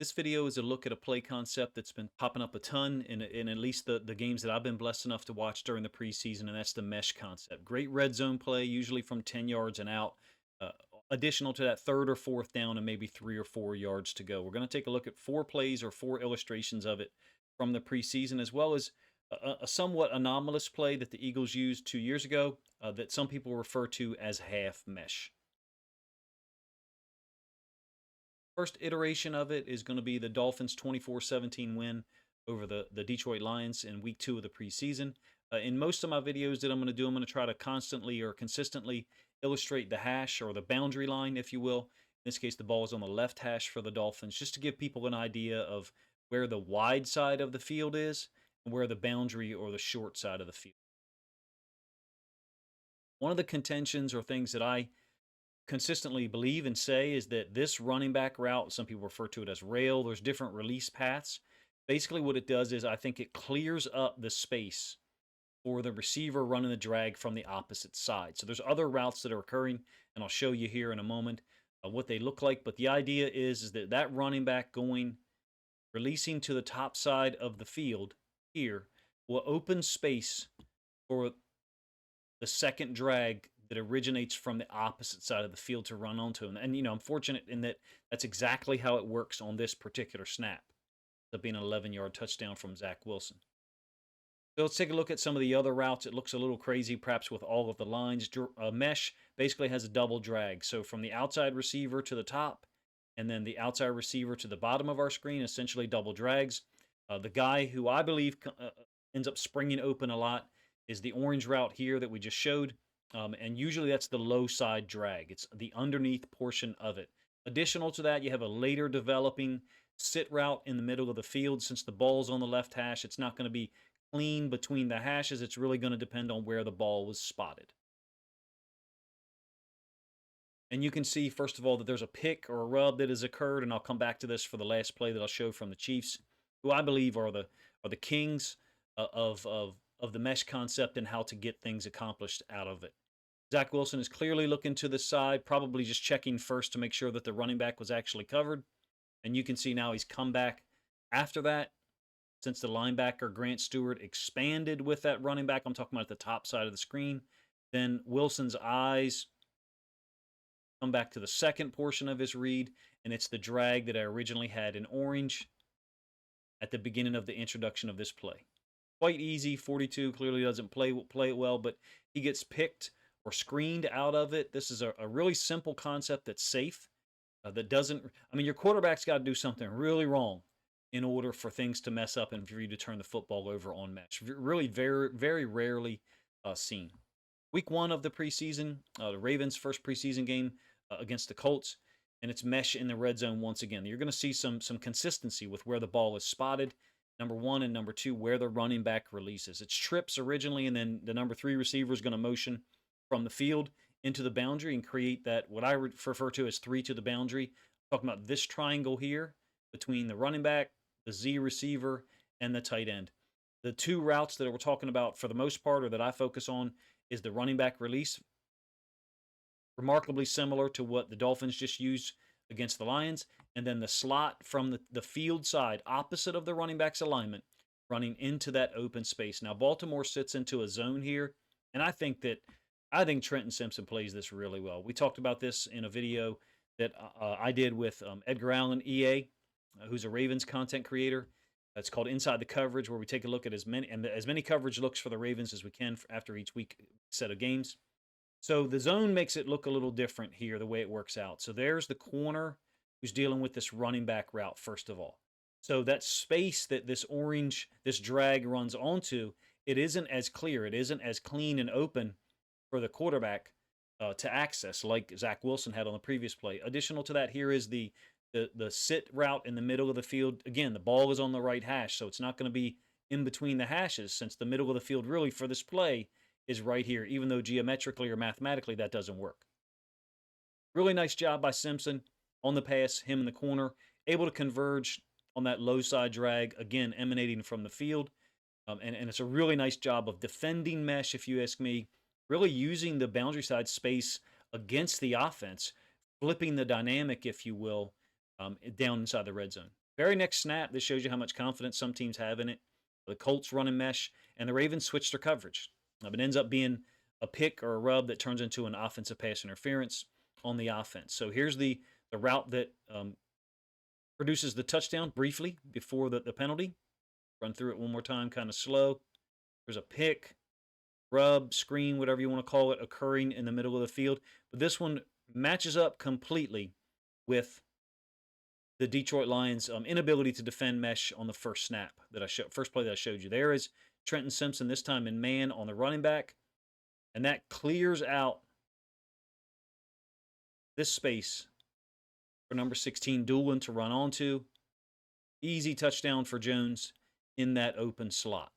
This video is a look at a play concept that's been popping up a ton in at least the games that I've been blessed enough to watch during the preseason, and that's the mesh concept. Great red zone play, usually from 10 yards and out. Uh, Additional to that, third or fourth down, and maybe 3 or 4 yards to go. We're going to take a look at 4 plays or 4 illustrations of it from the preseason, as well as a somewhat anomalous play that the Eagles used 2 years ago that some people refer to as half mesh. First iteration of it is going to be the Dolphins' 24-17 win over the Detroit Lions in week 2 of the preseason. In most of my videos that I'm going to do, I'm going to try to constantly or consistently illustrate the hash or the boundary line, if you will. In this case, the ball is on the left hash for the Dolphins, just to give people an idea of where the wide side of the field is and where the boundary or the short side of the field. One of the contentions or things that I consistently believe and say is that this running back route, some people refer to it as rail, there's different release paths. Basically, what it does is I think it clears up the space for the receiver running the drag from the opposite side. So there's other routes that are occurring, and I'll show you here in a moment what they look like. But the idea is that that running back releasing to the top side of the field here will open space for the second drag that originates from the opposite side of the field to run onto him. And, I'm fortunate in that that's exactly how it works on this particular snap. That being an 11-yard touchdown from Zach Wilson. So let's take a look at some of the other routes. It looks a little crazy, perhaps with all of the lines. Mesh basically has a double drag. So from the outside receiver to the top, and then the outside receiver to the bottom of our screen, essentially double drags. The guy who I believe ends up springing open a lot is the orange route here that we just showed. And usually that's the low side drag. It's the underneath portion of it. Additional to that, you have a later developing sit route in the middle of the field. Since the ball's on the left hash, it's not going to be clean between the hashes. It's really going to depend on where the ball was spotted. And you can see, first of all, that there's a pick or a rub that has occurred, and I'll come back to this for the last play that I'll show from the Chiefs, who I believe are the kings of the mesh concept and how to get things accomplished out of it. Zach Wilson is clearly looking to the side, probably just checking first to make sure that the running back was actually covered. And you can see now he's come back after that. Since the linebacker, Grant Stewart, expanded with that running back, I'm talking about the top side of the screen, then Wilson's eyes come back to the second portion of his read, and it's the drag that I originally had in orange at the beginning of the introduction of this play. Quite easy. 42 clearly doesn't play it well, but he gets picked or screened out of it. This is a really simple concept that's safe, that doesn't, your quarterback's got to do something really wrong in order for things to mess up and for you to turn the football over on mesh. Really very, very rarely seen. Week 1 of the preseason, the Ravens' first preseason game against the Colts, and it's mesh in the red zone once again. You're going to see some consistency with where the ball is spotted, number 1, and number 2, where the running back releases. It's trips originally, and then the number 3 receiver is going to motion from the field into the boundary and create that, what I refer to as 3 to the boundary. I'm talking about this triangle here between the running back, the Z receiver, and the tight end. The 2 routes that we're talking about for the most part, or that I focus on, is the running back release, remarkably similar to what the Dolphins just used against the Lions, and then the slot from the field side, opposite of the running back's alignment, running into that open space. Now, Baltimore sits into a zone here, and I think Trenton Simpson plays this really well. We talked about this in a video that I did with Edgar Allen, EA, who's a Ravens content creator. It's called Inside the Coverage, where we take a look at as many coverage looks for the Ravens as we can after each week set of games. So the zone makes it look a little different here, the way it works out. So there's the corner who's dealing with this running back route, first of all. So that space that this drag runs onto, it isn't as clear. It isn't as clean and open for the quarterback to access like Zach Wilson had on the previous play. Additional to that, here is the sit route in the middle of the field. Again, the ball is on the right hash, so it's not going to be in between the hashes, since the middle of the field really for this play is right here, even though geometrically or mathematically that doesn't work. Really nice job by Simpson on the pass, him in the corner, able to converge on that low side drag, again, emanating from the field. And it's a really nice job of defending mesh, if you ask me, really using the boundary side space against the offense, flipping the dynamic, if you will, down inside the red zone. Very next snap, this shows you how much confidence some teams have in it. The Colts running mesh, and the Ravens switched their coverage. It ends up being a pick or a rub that turns into an offensive pass interference on the offense. So here's the route that produces the touchdown briefly before the penalty. Run through it one more time, kind of slow. There's a pick, rub, screen, whatever you want to call it, occurring in the middle of the field. But this one matches up completely with the Detroit Lions' inability to defend mesh on the first snap that first play that I showed you. There is Trenton Simpson, this time in man on the running back, and that clears out this space for number 16 Doolin to run onto. Easy touchdown for Jones in that open slot.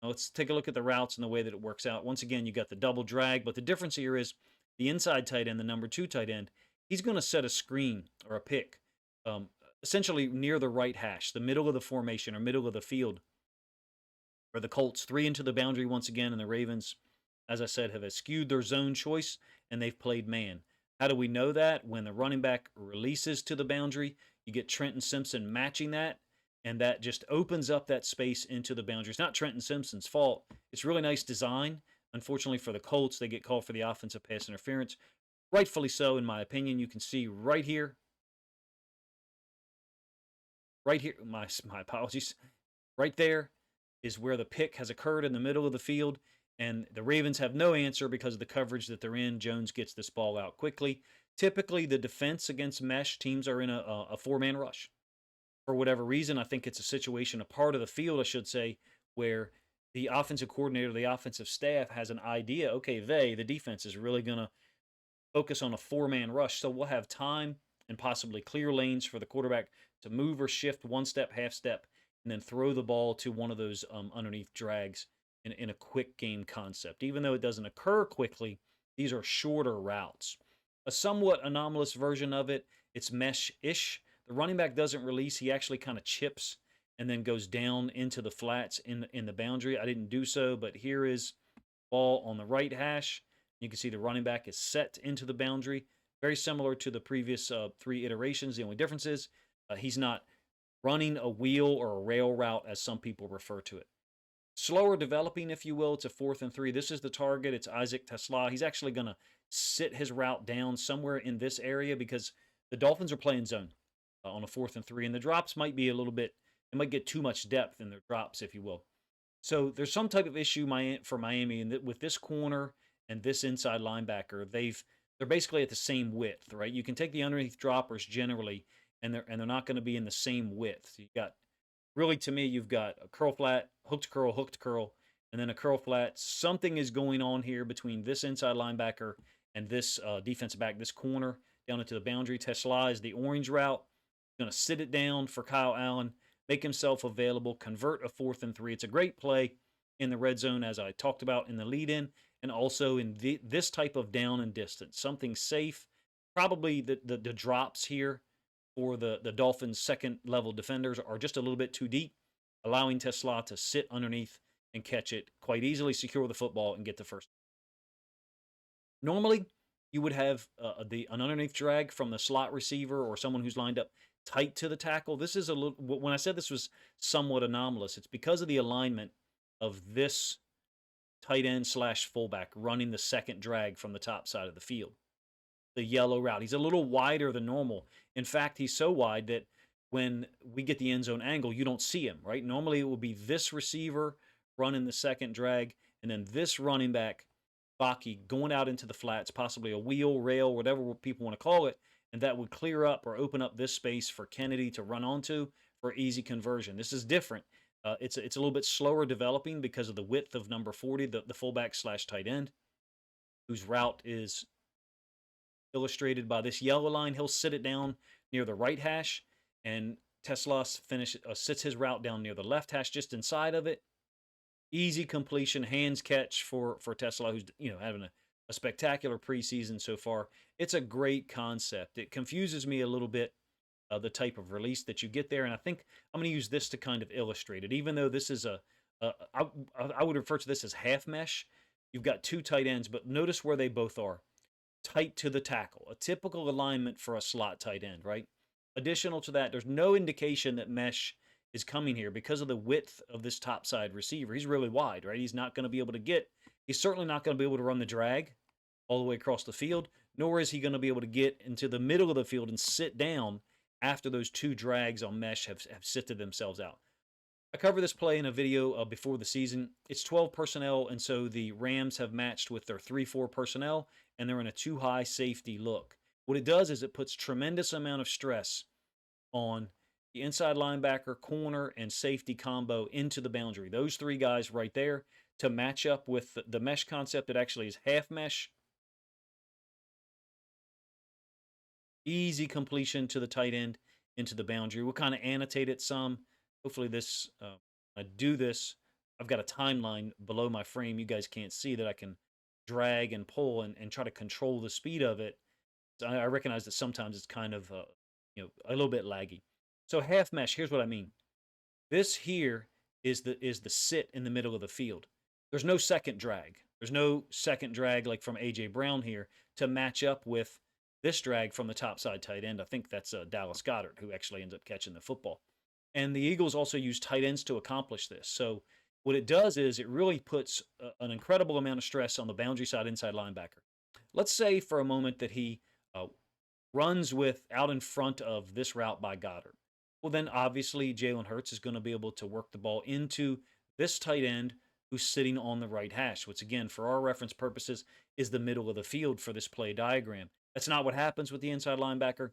Now let's take a look at the routes and the way that it works out. Once again, you got the double drag, but the difference here is the inside tight end, the number 2 tight end, he's going to set a screen or a pick essentially near the right hash, the middle of the formation or middle of the field, for the Colts. 3 into the boundary once again, and the Ravens, as I said, have eschewed their zone choice, and they've played man. How do we know that? When the running back releases to the boundary, you get Trenton Simpson matching that, and that just opens up that space into the boundary. It's not Trenton Simpson's fault. It's really nice design. Unfortunately for the Colts, they get called for the offensive pass interference. Rightfully so, in my opinion. You can see right here, my apologies, right there is where the pick has occurred in the middle of the field, and the Ravens have no answer because of the coverage that they're in. Jones gets this ball out quickly. Typically, the defense against mesh teams are in a 4-man rush. For whatever reason, I think it's a situation, a part of the field, I should say, where the offensive coordinator, the offensive staff has an idea, okay, the defense is really going to focus on a 4-man rush, so we'll have time and possibly clear lanes for the quarterback to move or shift one step, half step, and then throw the ball to one of those underneath drags in a quick game concept. Even though it doesn't occur quickly, these are shorter routes. A somewhat anomalous version of it, it's mesh-ish. The running back doesn't release. He actually kind of chips and then goes down into the flats in the boundary. I didn't do so, but here is ball on the right hash. You can see the running back is set into the boundary. Very similar to the previous 3 iterations. The only difference is he's not running a wheel or a rail route, as some people refer to it. Slower developing, if you will. It's a 4th and 3. This is the target. It's Isaac Tesla. He's actually going to sit his route down somewhere in this area because the Dolphins are playing zone on a 4th and 3, and the drops might be a little bit, it might get too much depth in their drops, if you will. So there's some type of issue for Miami, and with this corner and this inside linebacker, they're basically at the same width, right? You can take the underneath droppers generally, and they're not going to be in the same width. You got really, to me, you've got a curl flat, hooked curl, and then a curl flat. Something is going on here between this inside linebacker and this defensive back, this corner down into the boundary. Tesla is the orange route. Going to sit it down for Kyle Allen, make himself available, convert a 4th and 3. It's a great play in the red zone, as I talked about in the lead-in, and also in this type of down and distance. Something safe. Probably the drops here for the Dolphins' second-level defenders are just a little bit too deep, allowing Tesla to sit underneath and catch it quite easily, secure the football, and get the first. Normally, you would have an underneath drag from the slot receiver or someone who's lined up tight to the tackle. This is a little, when I said this was somewhat anomalous, it's because of the alignment of this tight end / fullback running the second drag from the top side of the field. The yellow route. He's a little wider than normal. In fact, he's so wide that when we get the end zone angle, you don't see him, right? Normally it would be this receiver running the second drag, and then this running back, Baki, going out into the flats, possibly a wheel, rail, whatever people want to call it, and that would clear up or open up this space for Kennedy to run onto for easy conversion. This is different. It's a little bit slower developing because of the width of number 40, the fullback / tight end, whose route is illustrated by this yellow line. He'll sit it down near the right hash, and Tesla sits his route down near the left hash, just inside of it. Easy completion, hands catch for Tesla, who's having a spectacular preseason so far. It's a great concept. It confuses me a little bit, the type of release that you get there, and I think I'm going to use this to kind of illustrate it. Even though this is I would refer to this as half mesh. You've got 2 tight ends, but notice where they both are. Tight to the tackle, a typical alignment for a slot tight end, right? Additional to that, there's no indication that mesh is coming here because of the width of this top side receiver. He's really wide, right? He's not going to be able to get, he's certainly not going to be able to run the drag all the way across the field, nor is he going to be able to get into the middle of the field and sit down after those two drags on mesh have sifted themselves out. I covered this play in a video before the season. It's 12 personnel, and so the Rams have matched with their 3-4 personnel, and they're in a too high safety look. What it does is it puts tremendous amount of stress on the inside linebacker, corner, and safety combo into the boundary. Those three guys right there to match up with the mesh concept that actually is half mesh. Easy completion to the tight end into the boundary. We'll kind of annotate it some. Hopefully this, I do this. I've got a timeline below my frame. You guys can't see that I can drag and pull and try to control the speed of it. So I recognize that sometimes it's kind of, a little bit laggy. So half mesh, here's what I mean. This here is the sit in the middle of the field. There's no second drag. There's no second drag like from A.J. Brown here to match up with this drag from the top side tight end. I think that's Dallas Goedert, who actually ends up catching the football. And the Eagles also use tight ends to accomplish this. So what it does is it really puts an incredible amount of stress on the boundary side inside linebacker. Let's say for a moment that he runs with out in front of this route by Goddard. Well, then obviously Jalen Hurts is going to be able to work the ball into this tight end who's sitting on the right hash, which again, for our reference purposes, is the middle of the field for this play diagram. That's not what happens with the inside linebacker.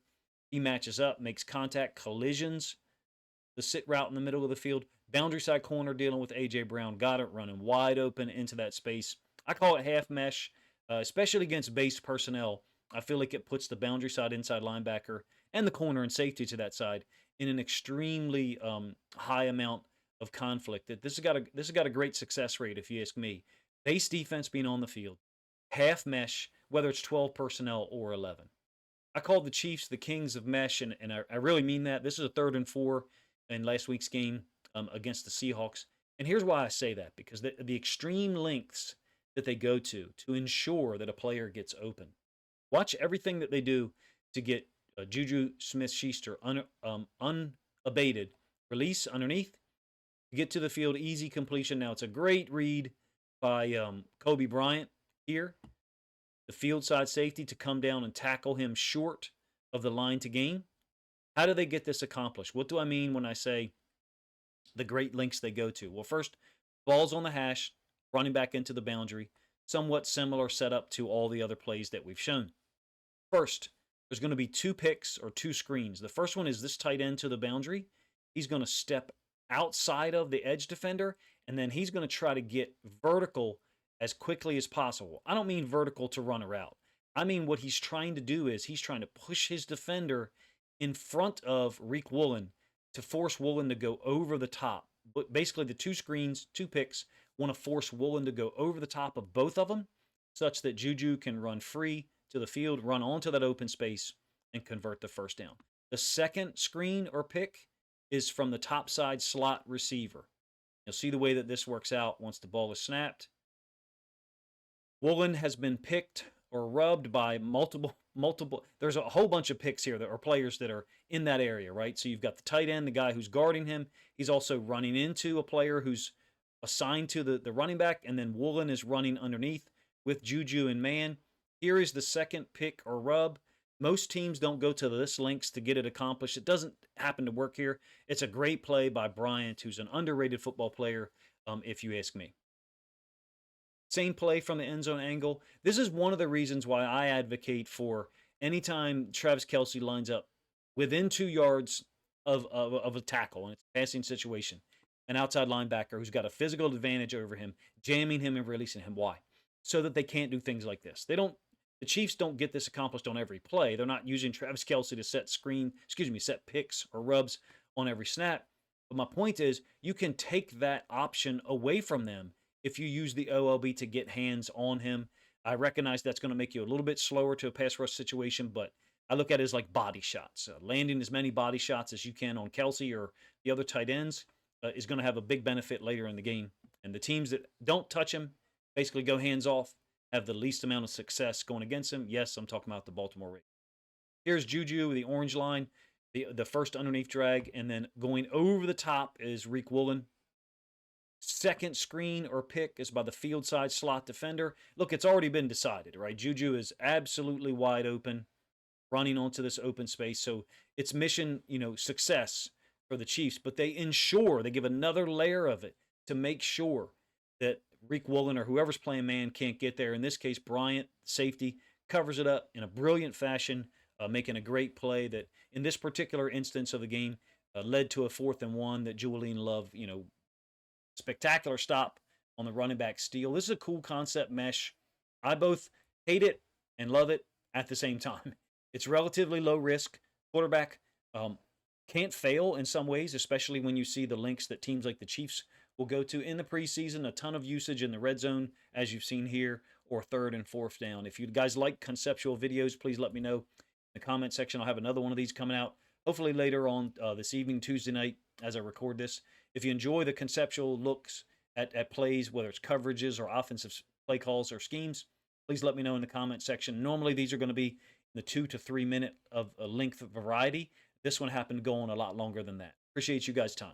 He matches up, makes contact, collisions, the sit route in the middle of the field, boundary side corner dealing with A.J. Brown, got it running wide open into that space. I call it half mesh, especially against base personnel. I feel like it puts the boundary side inside linebacker and the corner and safety to that side in an extremely high amount of conflict. That this has got a great success rate, if you ask me. Base defense being on the field, half mesh, whether it's 12 personnel or 11. I called the Chiefs the kings of mesh, and I really mean that. This is a 3rd and 4 in last week's game against the Seahawks. And here's why I say that, because the extreme lengths that they go to ensure that a player gets open. Watch everything that they do to get Juju Smith-Schuster unabated. Release underneath, get to the field, easy completion. Now, it's a great read by Kobe Bryant here, the field side safety, to come down and tackle him short of the line to gain. How do they get this accomplished? What do I mean when I say the great lengths they go to? Well, first, ball's on the hash, running back into the boundary. Somewhat similar setup to all the other plays that we've shown. First, there's going to be 2 picks or 2 screens. The first one is this tight end to the boundary. He's going to step outside of the edge defender, and then he's going to try to get vertical as quickly as possible. I don't mean vertical to run a route. I mean what he's trying to do is he's trying to push his defender in front of Reek Woolen to force Woolen to go over the top. But basically the 2 screens, 2 picks, want to force Woolen to go over the top of both of them such that Juju can run free to the field, run onto that open space, and convert the first down. The second screen or pick is from the top side slot receiver. You'll see the way that this works out once the ball is snapped. Woolen has been picked or rubbed by multiple. There's a whole bunch of picks here that are players that are in that area, right? So you've got the tight end, the guy who's guarding him. He's also running into a player who's assigned to the running back, and then Woolen is running underneath with Juju and man. Here is the second pick or rub. Most teams don't go to this lengths to get it accomplished. It doesn't happen to work here. It's a great play by Bryant, who's an underrated football player, if you ask me. Same play from the end zone angle. This is one of the reasons why I advocate for anytime Travis Kelce lines up within 2 yards of a tackle in a passing situation, an outside linebacker who's got a physical advantage over him, jamming him and releasing him. Why? So that they can't do things like this. The Chiefs don't get this accomplished on every play. They're not using Travis Kelce to set picks or rubs on every snap. But my point is, you can take that option away from them if you use the OLB to get hands on him. I recognize that's going to make you a little bit slower to a pass rush situation, but I look at it as like body shots. Landing as many body shots as you can on Kelce or the other tight ends is going to have a big benefit later in the game. And the teams that don't touch him, basically go hands off, have the least amount of success going against him. Yes, I'm talking about the Baltimore Ravens. Here's Juju with the orange line. the first underneath drag, and then going over the top is Reek Woolen. Second screen or pick is by the field side slot defender. Look, it's already been decided, right? Juju is absolutely wide open, running onto this open space. So it's mission, success for the Chiefs, but they give another layer of it to make sure that Reek Woolen or whoever's playing man can't get there. In this case, Bryant, safety, covers it up in a brilliant fashion, making a great play that in this particular instance of the game led to a 4th and 1 that Julian Love, spectacular stop on the running back steal. This is a cool concept mesh. I both hate it and love it at the same time. It's relatively low risk. Quarterback can't fail in some ways, especially when you see the links that teams like the Chiefs will go to in the preseason. A ton of usage in the red zone, as you've seen here, or 3rd and 4th down. If you guys like conceptual videos, please let me know in the comment section. I'll have another one of these coming out, hopefully later on this evening, Tuesday night, as I record this. If you enjoy the conceptual looks at plays, whether it's coverages or offensive play calls or schemes, please let me know in the comment section. Normally, these are going to be in the 2 to 3 minute of length variety. This one happened to go on a lot longer than that. Appreciate you guys' time.